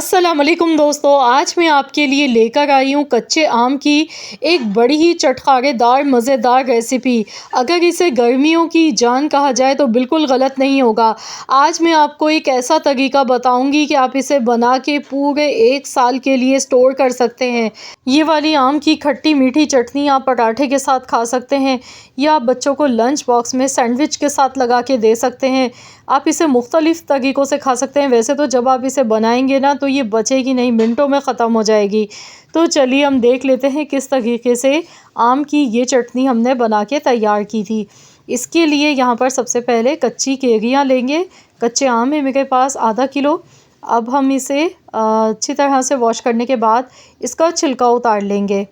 अस्सलामुअलैकुम दोस्तों, आज मैं आपके लिए लेकर आई हूँ कच्चे आम की एक बड़ी ही चटखारेदार मज़ेदार रेसिपी। अगर इसे गर्मियों की जान कहा जाए तो बिल्कुल गलत नहीं होगा। आज मैं आपको एक ऐसा तरीका बताऊंगी कि आप इसे बना के पूरे 1 साल के लिए स्टोर कर सकते हैं। ये वाली आम की खट्टी मीठी चटनी आप पराठे के साथ खा सकते हैं या आप बच्चों को लंच बॉक्स में सैंडविच के साथ लगा के दे सकते हैं। आप इसे मुख्तलिफ़ तरीक़ों से खा सकते हैं। वैसे तो जब आप इसे बनाएंगे ना तो ये बचेगी नहीं, मिनटों में ख़त्म हो जाएगी। तो चलिए हम देख लेते हैं किस तरीके से आम की ये चटनी हमने बना के तैयार की थी। इसके लिए यहाँ पर सबसे पहले कच्ची कैरियाँ लेंगे। कच्चे आम है मेरे पास आधा किलो। अब हम इसे अच्छी तरह से वॉश करने के बाद इसका छिलका उतार लेंगे।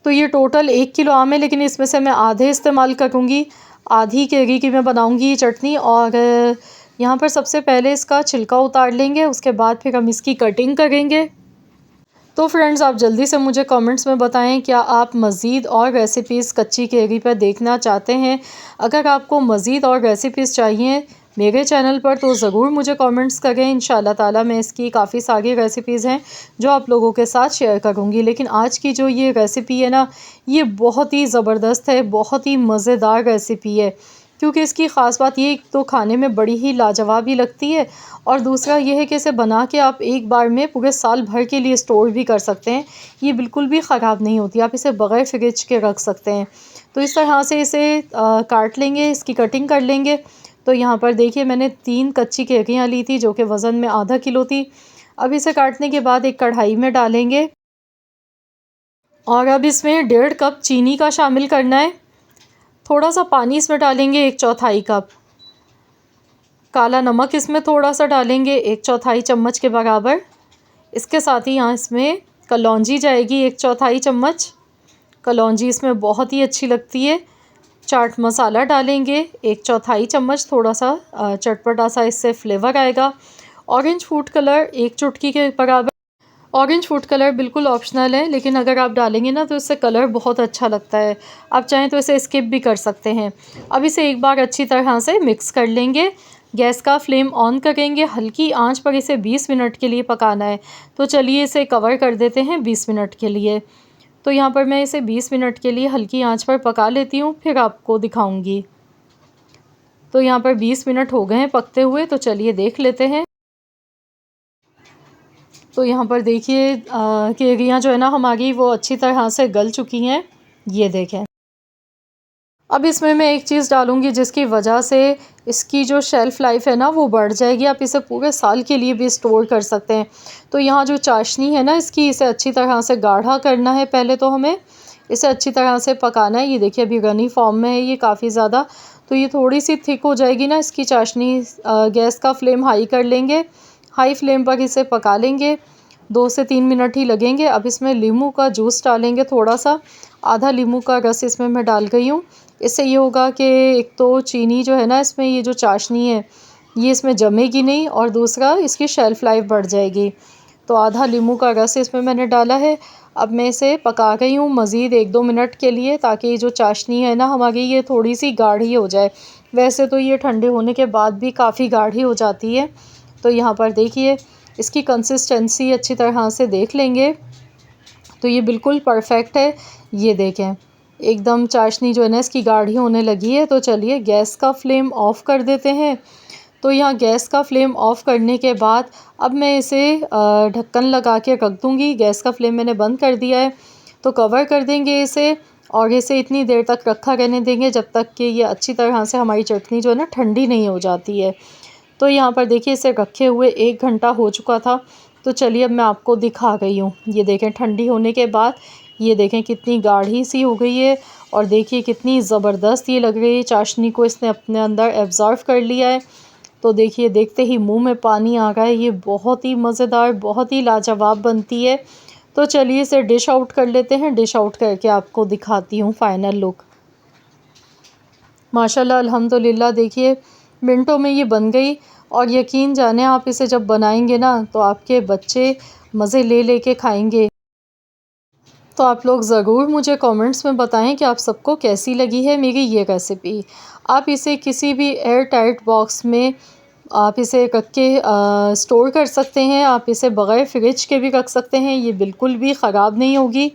तो ये टोटल 1 किलो आम है, लेकिन इसमें से मैं आधे इस्तेमाल करूँगी। आधी कैरी की मैं बनाऊँगी ये चटनी। और यहाँ पर सबसे पहले इसका छिलका उतार लेंगे, उसके बाद फिर हम इसकी कटिंग करेंगे। तो फ्रेंड्स, आप जल्दी से मुझे कमेंट्स में बताएं क्या आप मज़ीद और रेसिपीज़ कच्ची कैरी पर देखना चाहते हैं। अगर आपको मज़ीद और रेसिपीज़ चाहिए मेरे चैनल पर तो ज़रूर मुझे कमेंट्स करें। इंशाल्लाह ताला मैं इसकी काफ़ी सारी रेसिपीज़ हैं जो आप लोगों के साथ शेयर करूँगी। लेकिन आज की जो ये रेसिपी है ना, ये बहुत ही ज़बरदस्त है, बहुत ही मज़ेदार रेसिपी है। क्योंकि इसकी ख़ास बात ये तो खाने में बड़ी ही लाजवाब ही लगती है, और दूसरा ये है कि इसे बना के आप एक बार में पूरे साल भर के लिए स्टोर भी कर सकते हैं। ये बिल्कुल भी ख़राब नहीं होती, आप इसे बग़ैर फ्रिज के रख सकते हैं। तो इस तरह से इसे काट लेंगे, इसकी कटिंग कर लेंगे। तो यहाँ पर देखिए मैंने 3 कच्ची कैरियाँ ली थी जो कि वज़न में आधा किलो थी। अब इसे काटने के बाद एक कढ़ाई में डालेंगे और अब इसमें 1.5 कप चीनी का शामिल करना है। थोड़ा सा पानी इसमें डालेंगे 1/4 कप। काला नमक इसमें थोड़ा सा डालेंगे 1/4 चम्मच के बराबर। इसके साथ ही यहाँ इसमें कलौंजी जाएगी 1/4 चम्मच। कलौंजी इसमें बहुत ही अच्छी लगती है। चाट मसाला डालेंगे 1/4 चम्मच, थोड़ा सा चटपटा सा इससे फ्लेवर आएगा। ऑरेंज फूड कलर 1 चुटकी के बराबर। ऑरेंज फूड कलर बिल्कुल ऑप्शनल है, लेकिन अगर आप डालेंगे ना तो इससे कलर बहुत अच्छा लगता है। आप चाहें तो इसे स्किप भी कर सकते हैं। अब इसे एक बार अच्छी तरह से मिक्स कर लेंगे। गैस का फ्लेम ऑन करेंगे, हल्की आंच पर इसे 20 मिनट के लिए पकाना है। तो चलिए इसे कवर कर देते हैं 20 मिनट के लिए। तो यहाँ पर मैं इसे 20 मिनट के लिए हल्की आंच पर पका लेती हूँ, फिर आपको दिखाऊंगी। तो यहाँ पर 20 मिनट हो गए हैं पकते हुए, तो चलिए देख लेते हैं। तो यहाँ पर देखिए कैरियाँ जो है ना हमारी वो अच्छी तरह से गल चुकी हैं, ये देखें। अब इसमें मैं एक चीज़ डालूँगी जिसकी वजह से इसकी जो शेल्फ़ लाइफ है ना वो बढ़ जाएगी। आप इसे पूरे साल के लिए भी स्टोर कर सकते हैं। तो यहाँ जो चाशनी है ना इसकी, इसे अच्छी तरह से गाढ़ा करना है। पहले तो हमें इसे अच्छी तरह से पकाना है। ये देखिए अभी रनी फॉर्म में है ये काफ़ी ज़्यादा। तो ये थोड़ी सी थिक हो जाएगी ना इसकी चाशनी। गैस का फ्लेम हाई कर लेंगे, हाई फ्लेम पर इसे पका लेंगे। 2 से 3 मिनट ही लगेंगे। अब इसमें नींबू का जूस डालेंगे थोड़ा सा, आधा नींबू का रस इसमें मैं डाल गई हूँ। इससे ये होगा कि एक तो चीनी जो है ना इसमें, ये जो चाशनी है ये इसमें जमेगी नहीं, और दूसरा इसकी शेल्फ़ लाइफ बढ़ जाएगी। तो आधा नींबू का रस इसमें मैंने डाला है। अब मैं इसे पका रही हूँ मज़ीद 1-2 मिनट के लिए, ताकि जो चाशनी है ना हमारी ये थोड़ी सी गाढ़ी हो जाए। वैसे तो ये ठंडे होने के बाद भी काफ़ी गाढ़ी हो जाती है। तो यहाँ पर देखिए इसकी कंसिस्टेंसी अच्छी तरह से देख लेंगे तो ये बिल्कुल परफेक्ट है। ये देखें एकदम चाशनी जो है ना इसकी गाढ़ी होने लगी है। तो चलिए गैस का फ्लेम ऑफ़ कर देते हैं। तो यहाँ गैस का फ्लेम ऑफ़ करने के बाद अब मैं इसे ढक्कन लगा के रख दूँगी। गैस का फ्लेम मैंने बंद कर दिया है। तो कवर कर देंगे इसे, और इसे इतनी देर तक रखा रहने देंगे जब तक कि ये अच्छी तरह से हमारी चटनी जो है ना ठंडी नहीं हो जाती है। तो यहाँ पर देखिए इसे रखे हुए 1 घंटा हो चुका था। तो चलिए अब मैं आपको दिखा गई हूँ। ये देखें ठंडी होने के बाद ये देखें कितनी गाढ़ी सी हो गई है, और देखिए कितनी ज़बरदस्त ये लग रही है। चाशनी को इसने अपने अंदर एब्ज़ॉर्व कर लिया है। तो देखिए देखते ही मुंह में पानी आ रहा है। ये बहुत ही मज़ेदार, बहुत ही लाजवाब बनती है। तो चलिए इसे डिश आउट कर लेते हैं। डिश आउट करके आपको दिखाती हूँ फ़ाइनल लुक। माशाल्लाह अल्हम्दुलिल्लाह देखिए मिनटों में ये बन गई। और यकीन जाने आप इसे जब बनाएंगे ना तो आपके बच्चे मज़े ले ले के खाएंगे। तो आप लोग ज़रूर मुझे कमेंट्स में बताएं कि आप सबको कैसी लगी है मेरी ये रेसिपी। आप इसे किसी भी एयर टाइट बॉक्स में आप इसे रख के स्टोर कर सकते हैं। आप इसे बग़ैर फ्रिज के भी रख सकते हैं, ये बिल्कुल भी ख़राब नहीं होगी।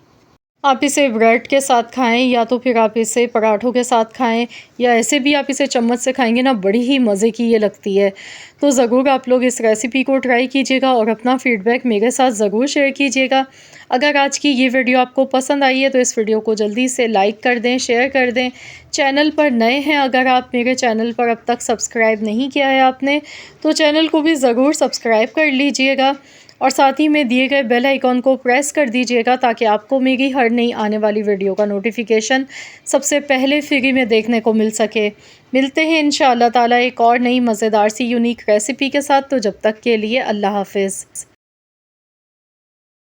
आप इसे ब्रेड के साथ खाएं या तो फिर आप इसे पराठों के साथ खाएं या ऐसे भी आप इसे चम्मच से खाएंगे ना, बड़ी ही मज़े की ये लगती है। तो ज़रूर आप लोग इस रेसिपी को ट्राई कीजिएगा और अपना फ़ीडबैक मेरे साथ ज़रूर शेयर कीजिएगा। अगर आज की ये वीडियो आपको पसंद आई है तो इस वीडियो को जल्दी से लाइक कर दें, शेयर कर दें। चैनल पर नए हैं, अगर आप मेरे चैनल पर अब तक सब्सक्राइब नहीं किया है आपने, तो चैनल को भी ज़रूर सब्सक्राइब कर लीजिएगा और साथ ही में दिए गए बेल आइकॉन को प्रेस कर दीजिएगा ताकि आपको मेरी हर नई आने वाली वीडियो का नोटिफिकेशन सबसे पहले फ्री में देखने को मिल सके। मिलते हैं इंशाअल्लाह ताला एक और नई मज़ेदार सी यूनिक रेसिपी के साथ। तो जब तक के लिए अल्लाह हाफ़िज़।